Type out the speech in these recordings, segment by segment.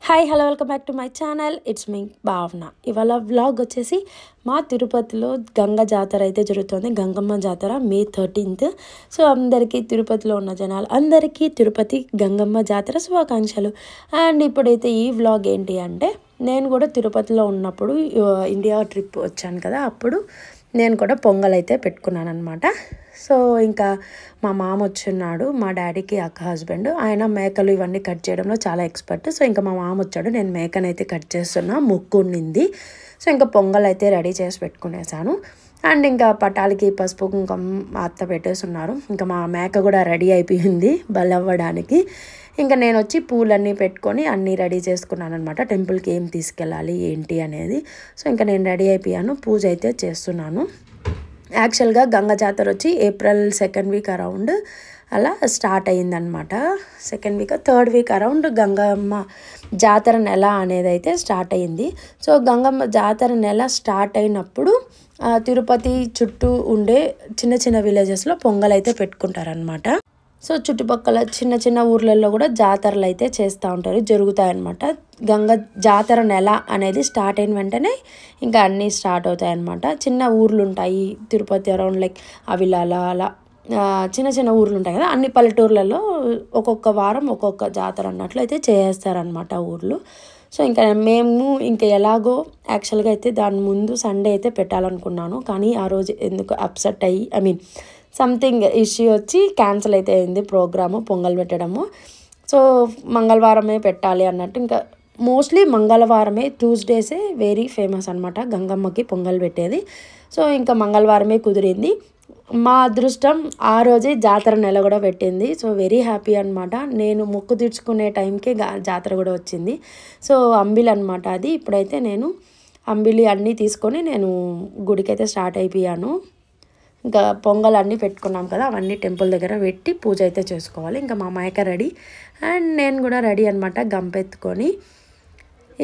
Hi hello welcome back to my channel. It's me భావన. ఇవాళ vlog వచ్చేసి మా తిరుపతిలో గంగ జాతర అయితే జరుగుతుంది. గంగమ్మ జాతర మే 13th. సో అందరికీ తిరుపతిలో ఉన్న జనాలు అందరికీ తిరుపతి గంగమ్మ జాతర శుభాకాంక్షలు. అండ్ ఇప్పుడైతే ఈ వ్లాగ్ ఏంటి అంటే, నేను కూడా తిరుపతిలో ఉన్నప్పుడు ఇండియా ట్రిప్ వచ్చాను కదా, అప్పుడు నేను కూడా పొంగల్ అయితే పెట్టుకున్నాను అనమాట. సో ఇంకా మా మామ వచ్చున్నాడు, మా డాడీకి అక్క హస్బెండ్, ఆయన మేకలు ఇవన్నీ కట్ చేయడంలో చాలా ఎక్స్పర్ట్. సో ఇంకా మా మామ వచ్చాడు, నేను మేకనైతే కట్ చేస్తున్నా, మొక్కు ఉండింది. సో ఇంకా పొంగల్ అయితే రెడీ చేసి పెట్టుకునేసాను. అండ్ ఇంకా పటాలకి పసుపు కుంకుమ అత్త పెట్టేస్తున్నారు. ఇంకా మా మేక కూడా రెడీ అయిపోయింది బలవ్వడానికి. ఇంకా నేను వచ్చి పూలన్నీ పెట్టుకొని అన్నీ రెడీ చేసుకున్నాను అనమాట, టెంపుల్కి ఏం తీసుకెళ్ళాలి ఏంటి అనేది. సో ఇంకా నేను రెడీ అయిపోయాను, పూజ అయితే చేస్తున్నాను. యాక్చువల్గా గంగ జాతర వచ్చి ఏప్రిల్ 2nd వీక్ అరౌండ్ అలా స్టార్ట్ అయ్యిందనమాట. 2nd week 3rd week around Gangamma Jatara నెల అనేది అయితే స్టార్ట్ అయ్యింది. సో గంగమ్మ జాతర నెల స్టార్ట్ అయినప్పుడు తిరుపతి చుట్టూ ఉండే చిన్న చిన్న విలేజెస్లో పొంగల్ అయితే పెట్టుకుంటారనమాట. సో చుట్టుపక్కల చిన్న చిన్న ఊర్లలో కూడా జాతరలు అయితే చేస్తూ ఉంటారు, జరుగుతాయన్నమాట. గంగ జాతర నెల అనేది స్టార్ట్ అయిన వెంటనే ఇంకా అన్నీ స్టార్ట్ అవుతాయి అన్నమాట. చిన్న ఊర్లు ఉంటాయి తిరుపతి అరౌండ్, లైక్ అవిలాల అలా చిన్న చిన్న ఊర్లు ఉంటాయి కదా, అన్ని పల్లెటూర్లలో ఒక్కొక్క వారం ఒక్కొక్క జాతర అన్నట్లు అయితే చేస్తారనమాట ఊర్లు. సో ఇంకా మేము ఇంకా ఎలాగో యాక్చువల్గా అయితే దాని ముందు సండే అయితే పెట్టాలనుకున్నాను, కానీ ఆ రోజు ఎందుకు అప్సెట్ అయ్యి సంథింగ్ ఇష్యూ వచ్చి క్యాన్సిల్ అయితే అయింది ప్రోగ్రాము పొంగల్ పెట్టడము. సో మంగళవారమే పెట్టాలి అన్నట్టు, ఇంకా మోస్ట్లీ మంగళవారమే, ట్యూస్డేసే వెరీ ఫేమస్ అనమాట గంగమ్మకి పొంగల్ పెట్టేది. సో ఇంకా మంగళవారమే కుదిరింది. మా అదృష్టం ఆ రోజే జాతర నెల కూడా పెట్టింది. సో వెరీ హ్యాపీ అనమాట. నేను మొక్కు తీర్చుకునే టైంకే జాతర కూడా వచ్చింది. సో అంబిలి అనమాట అది. ఇప్పుడైతే నేను అంబిలి అన్నీ తీసుకొని నేను గుడికైతే స్టార్ట్ అయిపోయాను. ఇంకా పొంగల్ అన్నీ పెట్టుకున్నాం కదా, అవన్నీ టెంపుల్ దగ్గర పెట్టి పూజ అయితే చేసుకోవాలి. ఇంకా మా మాయక రెడీ అండ్ నేను కూడా రెడీ అనమాట, గంపెత్తుకొని.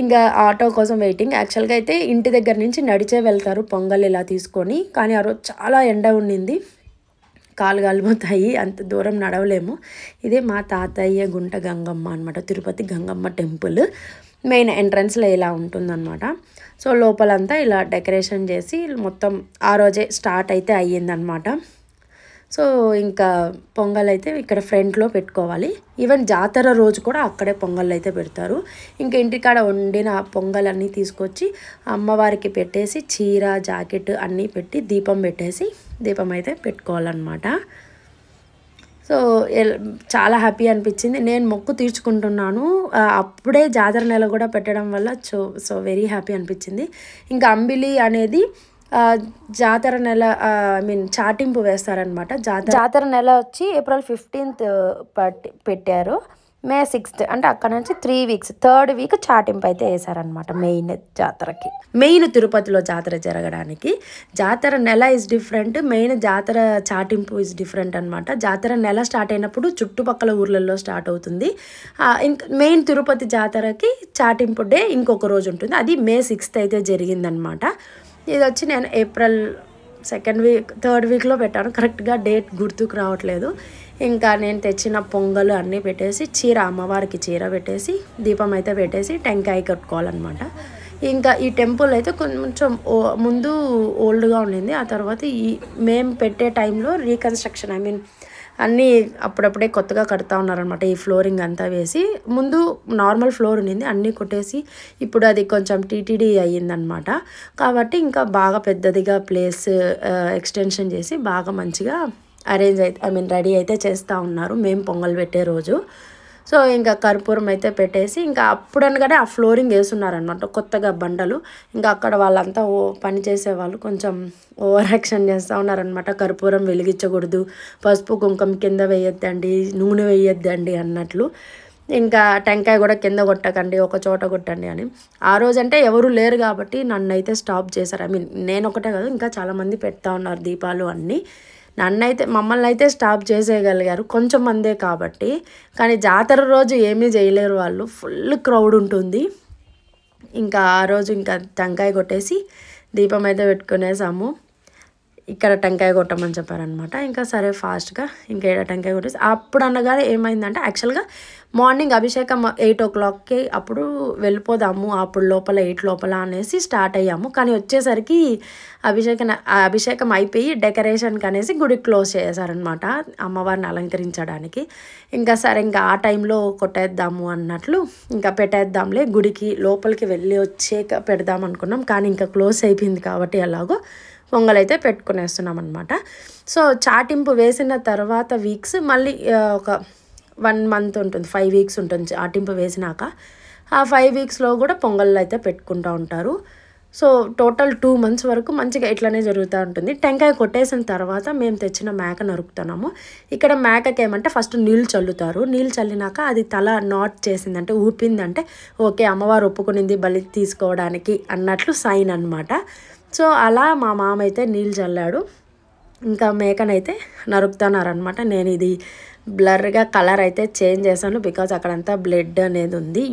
ఇంకా ఆటో కోసం వెయిటింగ్. యాక్చువల్గా అయితే ఇంటి దగ్గర నుంచి నడిచే వెళ్తారు పొంగల్ ఇలా తీసుకొని, కానీ ఆ రోజు చాలా ఎండ ఉండింది, కాలు కాలిపోతాయి, అంత దూరం నడవలేము. ఇదే మా తాతయ్య గుంట గంగమ్మ అనమాట, తిరుపతి గంగమ్మ టెంపుల్. మెయిన్ ఎంట్రన్స్లో ఇలా ఉంటుందన్నమాట. సో లోపలంతా ఇలా డెకరేషన్ చేసి మొత్తం ఆ రోజే స్టార్ట్ అయితే అయ్యిందనమాట. సో ఇంకా పొంగల్ అయితే ఇక్కడ ఫ్రంట్లో పెట్టుకోవాలి. ఈవెన్ జాతర రోజు కూడా అక్కడే పొంగల్ అయితే పెడతారు. ఇంకా ఇంటికాడ వండిన పొంగల్ అన్నీ తీసుకొచ్చి అమ్మవారికి పెట్టేసి చీర జాకెట్ అన్నీ పెట్టి దీపం పెట్టేసి దీపం అయితే పెట్టుకోవాలన్నమాట. సో చాలా హ్యాపీ అనిపించింది. నేను మొక్కు తీర్చుకుంటున్నాను, అప్పుడే జాతర నెల కూడా పెట్టడం వల్ల సో వెరీ హ్యాపీ అనిపించింది. ఇంకా అంబిలి అనేది జాతర నెల చాటింపు వేస్తారనమాట. జాతర నెల వచ్చి ఏప్రిల్ 15th పెట్టారు, మే 6th అంటే అక్కడ నుంచి 3 weeks 3rd వీక్ చాటింపు అయితే వేసారనమాట. మెయిన్ జాతరకి, మెయిన్ తిరుపతిలో జాతర జరగడానికి జాతర నెల ఇస్ డిఫరెంట్, మెయిన్ జాతర చాటింపు ఇస్ డిఫరెంట్ అనమాట. జాతర నెల స్టార్ట్ అయినప్పుడు చుట్టుపక్కల ఊర్లలో స్టార్ట్ అవుతుంది. ఇంకా మెయిన్ తిరుపతి జాతరకి చాటింపు డే ఇంకొక రోజు ఉంటుంది, అది మే 6th అయితే జరిగిందనమాట. ఇది వచ్చి నేను ఏప్రిల్ 2nd వీక్ 3rd వీక్లో పెట్టాను, కరెక్ట్గా డేట్ గుర్తుకు రావట్లేదు. ఇంకా నేను తెచ్చిన పొంగలు అన్నీ పెట్టేసి చీర, అమ్మవారికి చీర పెట్టేసి దీపం అయితే పెట్టేసి టెంకాయ కట్టుకోవాలన్నమాట. ఇంకా ఈ టెంపుల్ అయితే కొంచెం ముందు ఓల్డ్గా ఉండింది, ఆ తర్వాత మేము పెట్టే టైంలో రీకన్స్ట్రక్షన్ అన్నీ అప్పుడప్పుడే కొత్తగా కడతా ఉన్నారనమాట. ఈ ఫ్లోరింగ్ అంతా వేసి, ముందు నార్మల్ ఫ్లోర్ ఉండింది, అన్నీ కొట్టేసి ఇప్పుడు అది కొంచెం టీటీడీ అయ్యిందనమాట. కాబట్టి ఇంకా బాగా పెద్దదిగా ప్లేస్ ఎక్స్టెన్షన్ చేసి బాగా మంచిగా అరేంజ్ అయితే రెడీ అయితే చేస్తూ ఉన్నారు మేము పొంగల్ పెట్టే రోజు. సో ఇంకా కర్పూరం అయితే పెట్టేసి ఇంకా అప్పుడు అనగానే ఆ ఫ్లోరింగ్ వేస్తున్నారనమాట కొత్తగా బండలు. ఇంకా అక్కడ వాళ్ళంతా పని చేసేవాళ్ళు కొంచెం ఓవర్ యాక్షన్ చేస్తూ ఉన్నారనమాట, కర్పూరం వెలిగించకూడదు, పసుపు కుంకుమ కింద వేయొద్దండి, నూనె వేయొద్దండి అన్నట్లు. ఇంకా టెంకాయ కూడా కింద కొట్టకండి, ఒక చోట కొట్టండి అని. ఆ రోజంటే ఎవరు లేరు కాబట్టి నన్ను అయితే స్టాప్ చేశారు. నేను ఒకటే కాదు, ఇంకా చాలామంది పెడతా ఉన్నారు దీపాలు అన్నీ. మమ్మల్ని అయితే స్టాప్ చేసేయగలిగారు, కొంచెం మందే కాబట్టి. కానీ జాతర రోజు ఏమీ చేయలేరు వాళ్ళు, ఫుల్ క్రౌడ్ ఉంటుంది. ఇంకా ఆ రోజు ఇంకా టెంకాయ కొట్టేసి దీపం అయితే పెట్టుకునేసాము. ఇక్కడ టెంకాయ కొట్టమని చెప్పారనమాట. ఇంకా సరే ఫాస్ట్గా ఇంకా ఇక్కడ టెంకాయ కొట్టేసి అప్పుడు అనగానే ఏమైందంటే యాక్చువల్గా మార్నింగ్ అభిషేకం 8 o'clockకి అప్పుడు వెళ్ళిపోదాము, అప్పుడు లోపల 8 లోపల అనేసి స్టార్ట్ అయ్యాము. కానీ వచ్చేసరికి అభిషేకం అయిపోయి డెకరేషన్కి అనేసి గుడి క్లోజ్ చేశారనమాట అమ్మవారిని అలంకరించడానికి. ఇంకా సరే ఇంకా ఆ టైంలో కొట్టేద్దాము అన్నట్లు ఇంకా పెట్టేద్దాంలే గుడికి లోపలికి వెళ్ళి వచ్చాక పెడదాం అనుకున్నాం. కానీ ఇంకా క్లోజ్ అయిపోయింది కాబట్టి ఎలాగో పొంగల్ అయితే పెట్టుకునేస్తున్నాం అనమాట. సో చాటింపు వేసిన తర్వాత వీక్స్ మళ్ళీ ఒక 1 month ఉంటుంది, 5 weeks ఉంటుంది చాటింపు వేసినాక. ఆ 5 weeksలో కూడా పొంగళ్ళు అయితే పెట్టుకుంటూ ఉంటారు. సో టోటల్ 2 months వరకు మంచిగా ఇట్లనే జరుగుతూ ఉంటుంది. టెంకాయ కొట్టేసిన తర్వాత మేము తెచ్చిన మేక నరుకుతున్నాము. ఇక్కడ మేకకి ఏమంటే ఫస్ట్ నీళ్ళు చల్లుతారు. నీళ్ళు చల్లినాక అది తల నాట్ చేసిందంటే ఊపిందంటే ఓకే అమ్మవారు ఒప్పుకునింది బలి తీసుకోవడానికి అన్నట్లు సైన్ అనమాట. సో అలా మా మామ అయితే నీళ్ళు చల్లాడు. ఇంకా మేకనైతే నరుకుతున్నారనమాట. నేను ఇది బ్లర్గా కలర్ అయితే చేంజ్ చేశాను బికాజ్ అక్కడంతా బ్లడ్ అనేది ఉంది.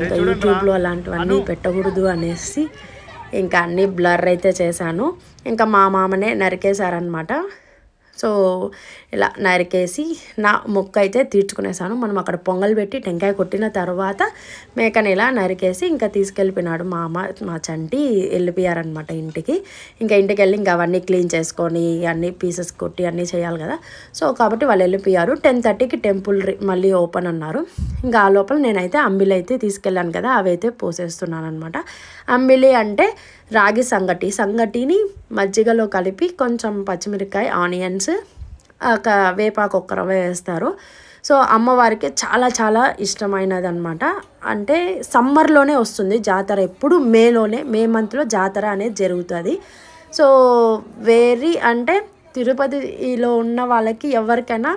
ఇంకా యూట్యూబ్లో అలాంటివన్నీ పెట్టకూడదు అనేసి ఇంకా అన్నీ బ్లర్ అయితే చేశాను. ఇంకా మా మామనే నరికేశారనమాట. సో ఇలా నరికేసి నా మొక్క అయితే తీర్చుకునేసాను. మనం అక్కడ పొంగల్ పెట్టి టెంకాయ కొట్టిన తర్వాత మేకని ఇలా నరికేసి ఇంకా తీసుకెళ్ళిపోయినాడు మా చంటి వెళ్ళిపోయారనమాట ఇంటికి. ఇంకా ఇంటికి వెళ్ళి ఇంకా అవన్నీ క్లీన్ చేసుకొని అన్ని పీసెస్ కొట్టి అన్నీ చేయాలి కదా. సో కాబట్టి వాళ్ళు వెళ్ళిపోయారు. 10:30కి టెంపుల్ మళ్ళీ ఓపెన్ అన్నారు. ఇంకా ఆ లోపల నేనైతే అంబిలి అయితే తీసుకెళ్ళాను కదా, అవి అయితే పోసేస్తున్నాను అనమాట. అంబిలి అంటే రాగి సంగటిని మజ్జిగలో కలిపి కొంచెం పచ్చిమిరపకాయ, ఆనియన్స్, వేపాకు ఒక్క రవ్వ వేస్తారు. సో అమ్మవారికి చాలా చాలా ఇష్టమైనది అనమాట. అంటే సమ్మర్లోనే వస్తుంది జాతర, ఎప్పుడు మే మంత్లో జాతర అనేది జరుగుతుంది. సో అంటే తిరుపతిలో ఉన్న వాళ్ళకి ఎవరికైనా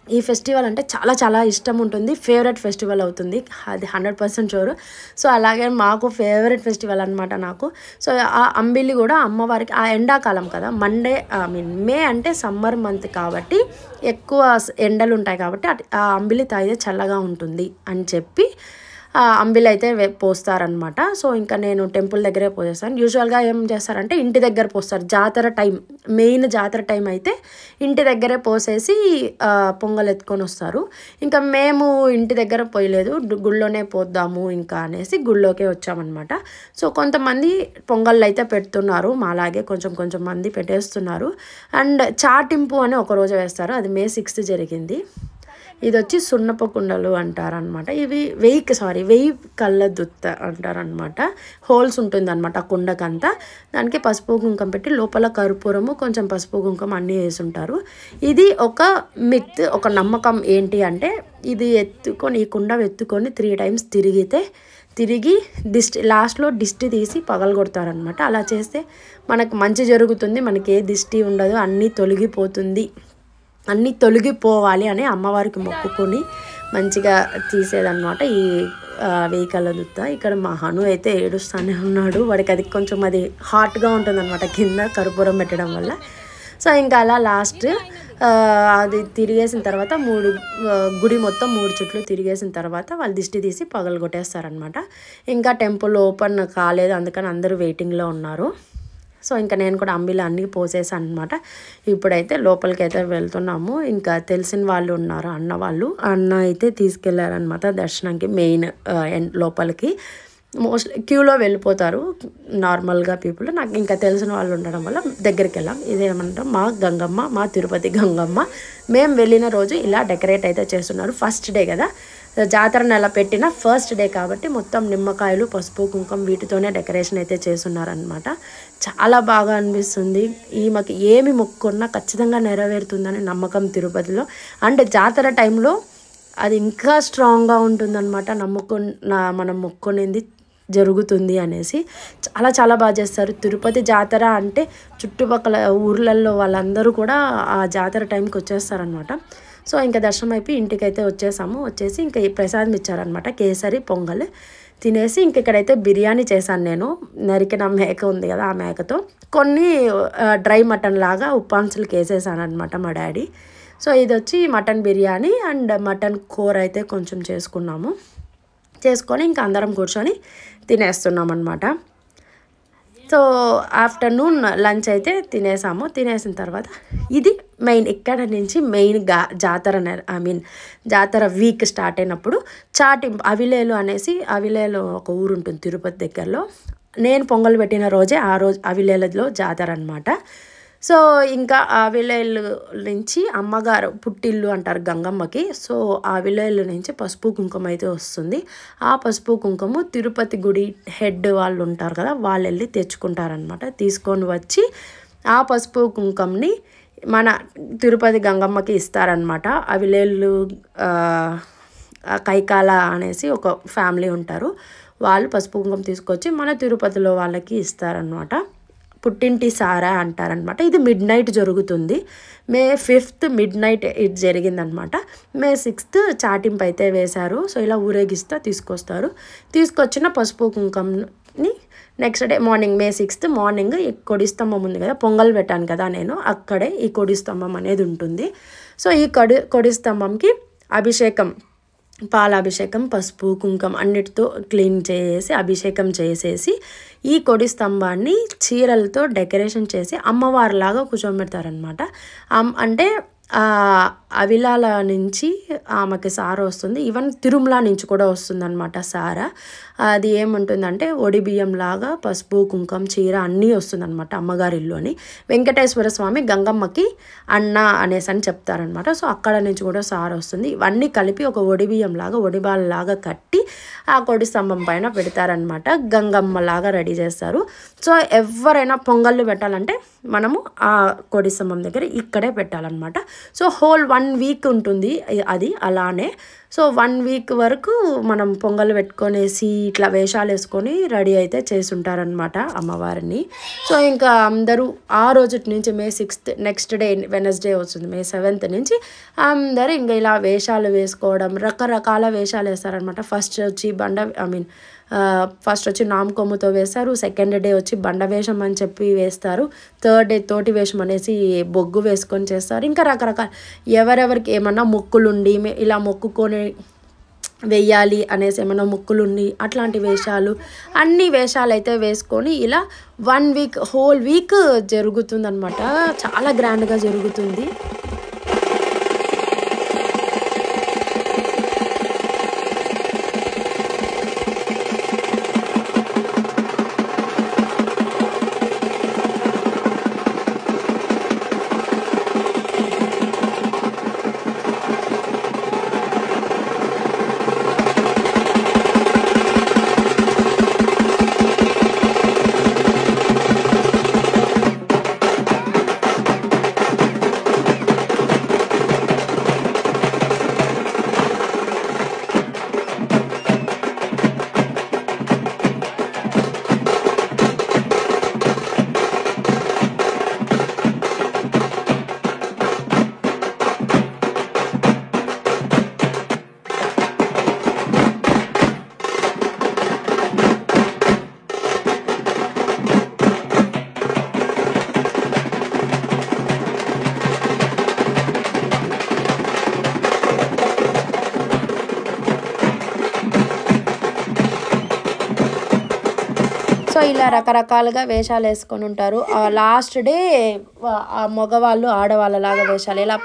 ఈ ఫెస్టివల్ అంటే చాలా చాలా ఇష్టం ఉంటుంది. ఫేవరెట్ ఫెస్టివల్ అవుతుంది, అది 100% షూర్. సో అలాగే మాకు ఫేవరెట్ ఫెస్టివల్ అనమాట నాకు. సో ఆ అంబిలి కూడా అమ్మవారికి ఆ ఎండాకాలం కదా, మే అంటే సమ్మర్ మంత్ కాబట్టి ఎక్కువ ఎండలు ఉంటాయి కాబట్టి ఆ అంబిలి తాగితే చల్లగా ఉంటుంది అని చెప్పి అంబిలి అయితే పోస్తారనమాట. సో ఇంకా నేను టెంపుల్ దగ్గరే పోసేస్తాను. యూజువల్గా ఏం చేస్తారంటే ఇంటి దగ్గర పోస్తారు. మెయిన్ జాతర టైం అయితే ఇంటి దగ్గరే పోసేసి పొంగల్ ఎత్తుకొని వస్తారు. ఇంకా మేము ఇంటి దగ్గర పోయలేదు, గుళ్ళోనే పోద్దాము ఇంకా అనేసి గుళ్ళోకే వచ్చామన్నమాట. సో కొంతమంది పొంగళ్ళు అయితే పెడుతున్నారు, మాలాగే కొంచెం మంది పెట్టేస్తున్నారు. అండ్ చాటింపు అని ఒకరోజు వేస్తారు, అది May 6th జరిగింది. ఇది వచ్చి సున్నపు కుండలు అంటారనమాట. ఇవి 1000 కళ్ళ దుత్త అంటారనమాట. హోల్స్ ఉంటుంది అనమాట ఆ కుండకంతా. దానికి పసుపు కుంకుమ పెట్టి లోపల కర్పూరము కొంచెం పసుపు కుంకుమ అన్నీ వేసుంటారు. ఇది ఒక మిత్, ఒక నమ్మకం. ఏంటి అంటే ఇది ఈ కుండ ఎత్తుకొని 3 times తిరిగి లాస్ట్లో దిష్టి తీసి పగలగొడతారనమాట. అలా చేస్తే మనకు మంచి జరుగుతుంది, మనకి ఏ దిష్టి ఉండదు, అన్నీ తొలగిపోవాలి అని అమ్మవారికి మొక్కుకొని మంచిగా తీసేదన్నమాట ఈ 1000 కళ్ళ దుత్త. ఇక్కడ మా హను అయితే ఏడుస్తూనే ఉన్నాడు, వాడికి అది కొంచెం హాట్గా ఉంటుంది అనమాట కింద కర్పూరం పెట్టడం వల్ల. సో ఇంకా అలా లాస్ట్ అది తిరిగేసిన తర్వాత గుడి మొత్తం 3 చుట్లు తిరిగేసిన తర్వాత వాళ్ళు దిష్టి తీసి పగలగొట్టేస్తారనమాట. ఇంకా టెంపుల్ ఓపెన్ కాలేదు, అందుకని అందరూ వెయిటింగ్లో ఉన్నారు. సో ఇంకా నేను కూడా అంబిలి అన్నీ పోసేసాను అనమాట. ఇప్పుడైతే లోపలికి అయితే వెళ్తున్నాము. ఇంకా తెలిసిన వాళ్ళు ఉన్నారు, అన్న అయితే తీసుకెళ్లారనమాట దర్శనానికి. మెయిన్ లోపలికి మోస్ట్లీ క్యూలో వెళ్ళిపోతారు నార్మల్గా పీపుల్. నాకు ఇంకా తెలిసిన వాళ్ళు ఉండడం వల్ల దగ్గరికి వెళ్ళాం. ఇదేమంటాం మా తిరుపతి గంగమ్మ. మేము వెళ్ళిన రోజు ఇలా డెకరేట్ అయితే చేస్తున్నారు. ఫస్ట్ డే కదా, జాతర నెల పెట్టిన ఫస్ట్ డే కాబట్టి మొత్తం నిమ్మకాయలు, పసుపు, కుంకుమ వీటితోనే డెకరేషన్ అయితే చేస్తున్నారనమాట. చాలా బాగా అనిపిస్తుంది. ఈమెకి ఏమి మొక్కున్నా ఖచ్చితంగా నెరవేరుతుందని నమ్మకం తిరుపతిలో. అండ్ జాతర టైంలో అది ఇంకా స్ట్రాంగ్గా ఉంటుందన్నమాట. మనం మొక్కునేది జరుగుతుంది అనేసి చాలా చాలా బాగా చేస్తారు. తిరుపతి జాతర అంటే చుట్టుపక్కల ఊర్లలో వాళ్ళందరూ కూడా ఆ జాతర టైంకి వచ్చేస్తారనమాట. సో ఇంకా దర్శనం అయిపోయి ఇంటికైతే వచ్చేసి ఇంకా ఈ ప్రసాదం ఇచ్చారనమాట, కేసరి పొంగల్ తినేసి ఇంక ఇక్కడైతే బిర్యానీ చేశాను నేను. నరికిన మేక ఉంది కదా, ఆ మేకతో కొన్ని డ్రై మటన్ లాగా ఉప్పాన్సులకి వేసేసాను అనమాట మా డాడీ. సో ఇది వచ్చి మటన్ బిర్యానీ అండ్ మటన్ కూర అయితే కొంచెం చేసుకొని ఇంకా అందరం కూర్చొని తినేస్తున్నాం అనమాట. సో ఆఫ్టర్నూన్ లంచ్ అయితే తినేసిన తర్వాత ఇది మెయిన్ ఇక్కడ నుంచి మెయిన్ జాతర జాతర వీక్ స్టార్ట్ అయినప్పుడు చాటింపు అవిలేలు అనేసి అవిలేలు ఒక ఊరు ఉంటుంది తిరుపతి దగ్గరలో. నేను పొంగల్ పెట్టిన రోజే ఆ రోజు అవిలేలలో జాతర అనమాట. సో ఇంకా ఆవిలేలు నుంచి అమ్మగారు పుట్టిల్లు అంటారు గంగమ్మకి. సో ఆవిలేలు నుంచి పసుపు కుంకుమ అయితే వస్తుంది. ఆ పసుపు కుంకుమ తిరుపతి గుడి హెడ్ వాళ్ళు ఉంటారు కదా, వాళ్ళు వెళ్ళి తెచ్చుకుంటారనమాట. తీసుకొని వచ్చి ఆ పసుపు కుంకుమని మన తిరుపతి గంగమ్మకి ఇస్తారనమాట. అవిలేలు కైకాల అనేసి ఒక ఫ్యామిలీ ఉంటారు, వాళ్ళు పసుపు కుంకుమ తీసుకొచ్చి మన తిరుపతిలో వాళ్ళకి ఇస్తారనమాట. పుట్టింటి సారా అంటారనమాట. ఇది మిడ్ నైట్ జరుగుతుంది. May 5th మిడ్ నైట్ ఇది జరిగిందనమాట. May 6th చాటింపు అయితే వేశారు. సో ఇలా ఊరేగిస్తూ తీసుకొచ్చిన పసుపు కుంకుమని next day morning May 6th morning ఈ కొడి స్తంభం ఉంది కదా, పొంగల్ పెట్టాను కదా నేను, అక్కడే ఈ కొడి స్తంభం అనేది ఉంటుంది. సో ఈ కొడి స్తంభంకి అభిషేకం, పాలాభిషేకం, పసుపు కుంకుమ అన్నిటితో క్లీన్ చేసి అభిషేకం చేసేసి ఈ కొడి స్తంభాన్ని చీరలతో డెకరేషన్ చేసి అమ్మవారిలాగా కూర్చోబెడతారనమాట. అంటే అవిలాల నుంచి ఆమెకి సార వస్తుంది, ఈవెన్ తిరుమల నుంచి కూడా వస్తుందన్నమాట సార. అది ఏముంటుందంటే ఒడి బియ్యం లాగా పసుపు కుంకుమ చీర అన్నీ వస్తుందన్నమాట అమ్మగారి ఇల్లు అని. వెంకటేశ్వర స్వామి గంగమ్మకి అన్న అనేసి అని చెప్తారనమాట. సో అక్కడ నుంచి కూడా సార వస్తుంది. ఇవన్నీ కలిపి ఒక ఒడి బియ్యం లాగా ఒడిబాలలాగా కట్టి ఆ కొడి స్తంభం పైన పెడతారనమాట. గంగమ్మ లాగా రెడీ చేస్తారు. సో ఎవరైనా పొంగళ్ళు పెట్టాలంటే మనము ఆ కొడి స్తంభం దగ్గర ఇక్కడే పెట్టాలన్నమాట. సో హోల్ 1 వీక్ ఉంటుంది అది అలానే. సో 1 వీక్ వరకు మనం పొంగల్ పెట్టుకొనేసి ఇట్లా వేషాలు వేసుకొని రెడీ అయితే చేసుంటారనమాట అమ్మవారిని. సో ఇంకా అందరూ ఆ రోజు నుంచి May 6th next day Wednesday వస్తుంది May 7th నుంచి అందరూ ఇంకా ఇలా వేషాలు వేసుకోవడం, రకరకాల వేషాలు వేస్తారనమాట. ఫస్ట్ వచ్చి నామకొమ్ముతో వేస్తారు, సెకండ్ డే వచ్చి బండ వేషం అని చెప్పి వేస్తారు, థర్డ్ డే తోటి వేషం అనేసి బొగ్గు వేసుకొని చేస్తారు. ఇంకా రకరకాల ఎవరెవరికి ఏమన్నా మొక్కులుండి ఇలా మొక్కుకొని వెయ్యాలి అనేసి ఏమన్నా మొక్కులుండి అట్లాంటి వేషాలు అన్ని వేషాలు అయితే వేసుకొని ఇలా 1 వీక్ హోల్ వీక్ జరుగుతుందన్నమాట. చాలా గ్రాండ్గా జరుగుతుంది. సో ఇలా రకరకాలుగా వేషాలు వేసుకొని ఉంటారు. లాస్ట్ డే మగవాళ్ళు ఆడవాళ్ళలాగా వేషాలు ఇలా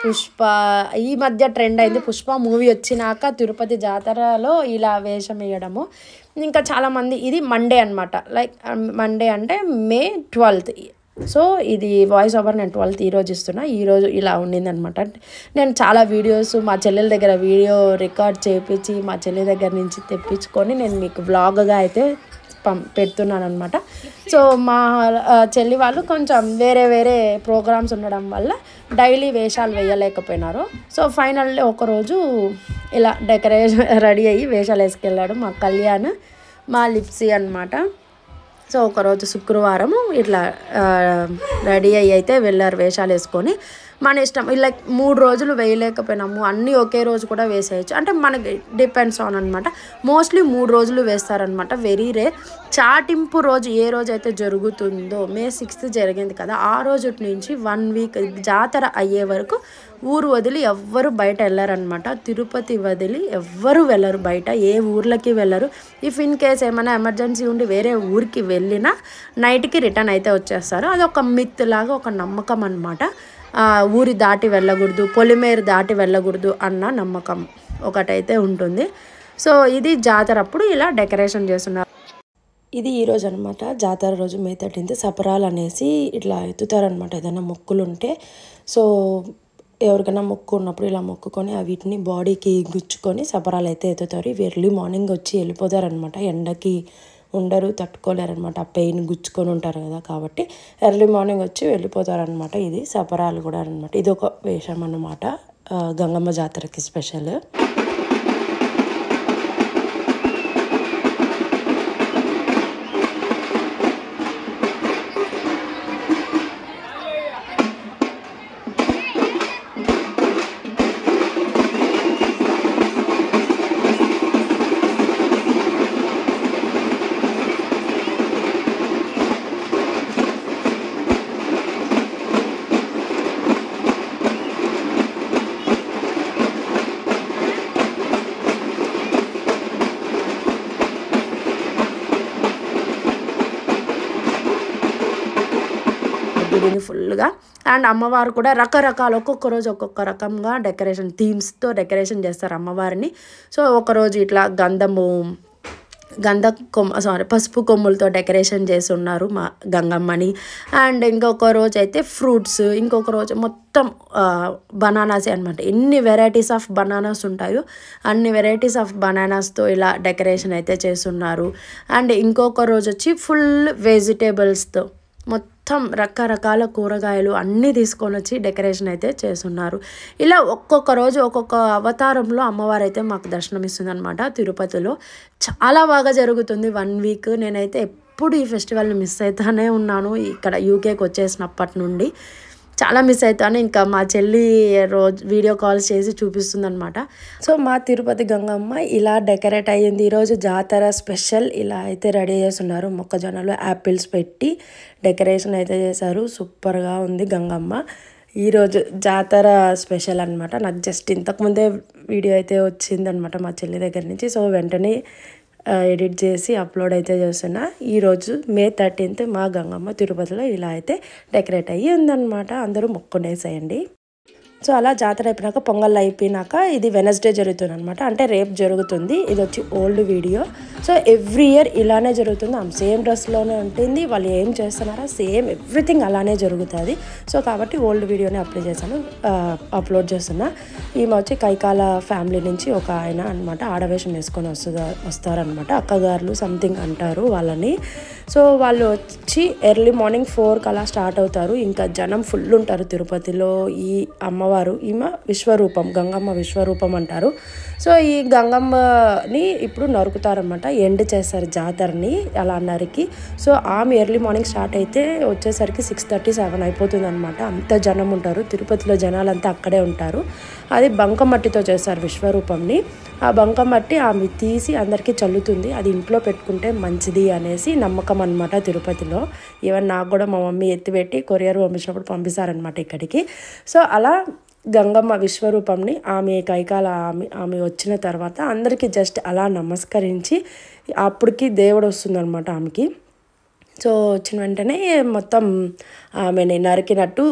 ఈ మధ్య ట్రెండ్ అయింది. పుష్ప మూవీ వచ్చినాక తిరుపతి జాతరలో ఇలా వేషం వేయడము. ఇంకా చాలామంది ఇది మండే అనమాట. లైక్ మండే అంటే May 12th. సో ఇది వాయిస్ ఓవర్ నేను 12th ఈరోజు ఇస్తున్నా. ఈరోజు ఇలా ఉండిందనమాట. నేను చాలా వీడియోస్ మా చెల్లెల దగ్గర వీడియో రికార్డ్ చేయించి మా చెల్లెల దగ్గర నుంచి తెప్పించుకొని నేను మీకు వ్లాగ్గా అయితే పెడుతున్నాను అనమాట. సో మా చెల్లి వాళ్ళు కొంచెం వేరే ప్రోగ్రామ్స్ ఉండడం వల్ల డైలీ వేషాలు వేయలేకపోయినారు. సో ఫైనల్లీ ఒకరోజు ఇలా డెకరేషన్ రెడీ అయ్యి వేషాలు వేసుకెళ్ళాడు మా కళ్యాణ్, మా లిప్సీ అనమాట. సో ఒకరోజు శుక్రవారం ఇట్లా రెడీ అయ్యి అయితే వెళ్ళారు వేషాలు వేసుకొని. మన ఇష్టం. లైక్ 3 రోజులు వేయలేకపోయినాము, అన్నీ ఒకే రోజు కూడా వేసేయచ్చు. అంటే మనకి డిపెండ్స్ ఆన్ అనమాట. మోస్ట్లీ 3 రోజులు వేస్తారనమాట, వెరీ రేర్. చాటింపు రోజు ఏ రోజైతే జరుగుతుందో, May 6th జరిగింది కదా, ఆ రోజు నుంచి 1 వీక్ జాతర అయ్యే వరకు ఊరు వదిలి ఎవ్వరు బయట వెళ్ళారనమాట. తిరుపతి వదిలి ఎవ్వరు వెళ్ళరు బయట, ఏ ఊర్లకి వెళ్ళరు. ఇఫ్ ఇన్ కేస్ ఏమైనా ఎమర్జెన్సీ ఉండి వేరే ఊరికి వెళ్ళినా నైట్కి రిటర్న్ అయితే వచ్చేస్తారు. అదొక మిత్ లాగా, ఒక నమ్మకం అనమాట. ఊరి దాటి వెళ్ళకూడదు, పొలిమేరు దాటి వెళ్ళకూడదు అన్న నమ్మకం ఒకటైతే ఉంటుంది. సో ఇది జాతర అప్పుడు ఇలా డెకరేషన్ చేస్తున్నారు. ఇది ఈరోజు అనమాట, జాతర రోజు May 13th. సపరాలు అనేసి ఇట్లా ఎత్తుతారనమాట, ఏదైనా మొక్కులు ఉంటే. సో ఎవరికైనా మొక్కు ఉన్నప్పుడు ఇలా మొక్కుకొని వీటిని బాడీకి గుచ్చుకొని సపరాలు అయితే ఎత్తుతారు. ఇవి ఎర్లీ మార్నింగ్ వచ్చి వెళ్ళిపోతారనమాట, ఎండకి ఉండరు, తట్టుకోలేరనమాట, ఆ పెయిన్ గుచ్చుకొని ఉంటారు కదా, కాబట్టి ఎర్లీ మార్నింగ్ వచ్చి వెళ్ళిపోతారనమాట. ఇది సపరాలు కూడా అనమాట. ఇది ఒక వేషం అన్నమాట, గంగమ్మ జాతరకి స్పెషల్. గుడిని ఫుల్గా. అండ్ అమ్మవారు కూడా రకరకాల, ఒక్కొక్క రోజు ఒక్కొక్క రకంగా డెకరేషన్, థీమ్స్తో డెకరేషన్ చేస్తారు అమ్మవారిని. సో ఒకరోజు ఇట్లా పసుపు కొమ్ములతో డెకరేషన్ చేసి ఉన్నారు మా గంగమ్మని. అండ్ ఇంకొక రోజు అయితే ఫ్రూట్స్, ఇంకొక రోజు మొత్తం బనానాసే అనమాట. ఎన్ని వెరైటీస్ ఆఫ్ బనానాస్ ఉంటాయో అన్ని వెరైటీస్ ఆఫ్ బనానాస్తో ఇలా డెకరేషన్ అయితే చేస్తున్నారు. అండ్ ఇంకొక రోజు వచ్చి ఫుల్ వెజిటేబుల్స్తో, మొత్తం రకరకాల కూరగాయలు అన్నీ తీసుకొని వచ్చి డెకరేషన్ అయితే చేస్తున్నారు. ఇలా ఒక్కొక్క రోజు ఒక్కొక్క అవతారంలో అమ్మవారు అయితే మాకు దర్శనం ఇస్తుంది అనమాట తిరుపతిలో. చాలా బాగా జరుగుతుంది 1 వీక్. నేనైతే ఎప్పుడు ఈ ఫెస్టివల్ని మిస్ అవుతానే ఉన్నాను. ఇక్కడ యూకేకి వచ్చేసినప్పటి నుండి చాలా మిస్ అవుతాను. ఇంకా మా చెల్లి రోజు వీడియో కాల్స్ చేసి చూపిస్తుంది అనమాట. సో మా తిరుపతి గంగమ్మ ఇలా డెకరేట్ అయ్యింది. ఈరోజు జాతర స్పెషల్ ఇలా అయితే రెడీ చేస్తున్నారు. మొక్కజొన్నలు, యాపిల్స్ పెట్టి డెకరేషన్ అయితే చేశారు. సూపర్గా ఉంది గంగమ్మ. ఈరోజు జాతర స్పెషల్ అనమాట. నాకు జస్ట్ ఇంతకుముందే వీడియో అయితే వచ్చిందనమాట మా చెల్లి దగ్గర నుంచి. సో వెంటనే ఎడిట్ చేసి అప్లోడ్ అయితే చేస్తున్నా. ఈరోజు May 13th మా గంగమ్మ తిరుపతిలో ఇలా అయితే డెకరేట్ అయ్యి ఉందన్నమాట. అందరూ మొక్కునేసేయండి. సో అలా జాతర అయిపోయినాక, పొంగల్ అయిపోయినాక ఇది వెనస్డే జరుగుతుంది అనమాట. అంటే రేపు జరుగుతుంది. ఇది వచ్చి old video. So every year ఇలానే జరుగుతుంది. సేమ్ డ్రెస్లోనే ఉంటుంది. వాళ్ళు ఏం చేస్తున్నారో సేమ్ ఎవ్రీథింగ్ అలానే జరుగుతుంది. సో కాబట్టి ఓల్డ్ వీడియోని అప్లోడ్ చేస్తున్నా. ఈమె వచ్చి కైకాల ఫ్యామిలీ నుంచి ఒక ఆయన అనమాట, ఆడవేషం వేసుకొని వస్తారనమాట. అక్కగారులు సంథింగ్ అంటారు వాళ్ళని. సో వాళ్ళు వచ్చి ఎర్లీ మార్నింగ్ 4కి అలా స్టార్ట్ అవుతారు. ఇంకా జనం ఫుల్ ఉంటారు తిరుపతిలో. ఈ అమ్మవారు, ఈమె విశ్వరూపం, గంగమ్మ విశ్వరూపం అంటారు. సో ఈ గంగమ్మని ఇప్పుడు నరుకుతారనమాట, ఎండ్ చేస్తారు జాతరని అలా నరికి. సో ఆమె ఎర్లీ మార్నింగ్ స్టార్ట్ అయితే వచ్చేసరికి 6:30, 7 అయిపోతుంది అనమాట. అంత జనం ఉంటారు తిరుపతిలో, జనాలంతా అక్కడే ఉంటారు. అది బంకమట్టితో చేస్తారు విశ్వరూపంని. ఆ బంకమట్టి ఆమె తీసి అందరికీ చల్లుతుంది. అది ఇంట్లో పెట్టుకుంటే మంచిది అనేసి నమ్మకం అనమాట తిరుపతిలో. ఈవెన్ నాకు కూడా మా మమ్మీ ఎత్తిపెట్టి కొరియర్ పంపించినప్పుడు పంపిస్తారనమాట ఇక్కడికి. సో అలా గంగమ్మ విశ్వరూపంని ఆమె కైకాల ఆమె వచ్చిన తర్వాత అందరికీ జస్ట్ అలా నమస్కరించి అప్పటికి దేవుడు వస్తుందన్నమాట ఆమెకి. సో వచ్చిన వెంటనే మొత్తం ఆమెని నరికినట్టు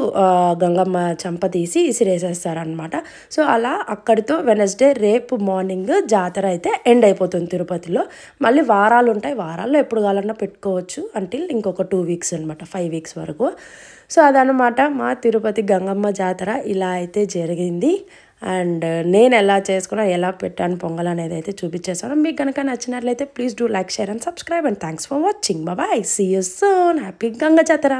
గంగమ్మ చంప తీసి ఇసిరేసేస్తారనమాట. సో అలా అక్కడితో వెనస్డే రేపు మార్నింగ్ జాతర అయితే ఎండ్ అయిపోతుంది తిరుపతిలో. మళ్ళీ వారాలు ఉంటాయి, వారాల్లో ఎప్పుడు కావాలన్నా పెట్టుకోవచ్చు అంటిల్ ఇంకొక 2 వీక్స్ అనమాట, 5 వీక్స్ వరకు. సో అదనమాట మా తిరుపతి గంగమ్మ జాతర ఇలా అయితే జరిగింది. అండ్ నేను ఎలా చేసుకున్నా, ఎలా పెట్టాను పొంగల్ అనేది అయితే చూపించేస్తాను. మీకు కనుక నచ్చినట్లయితే please do like, share and subscribe. And thanks for watching. Bye, see you soon. Happy Ganga జాతర.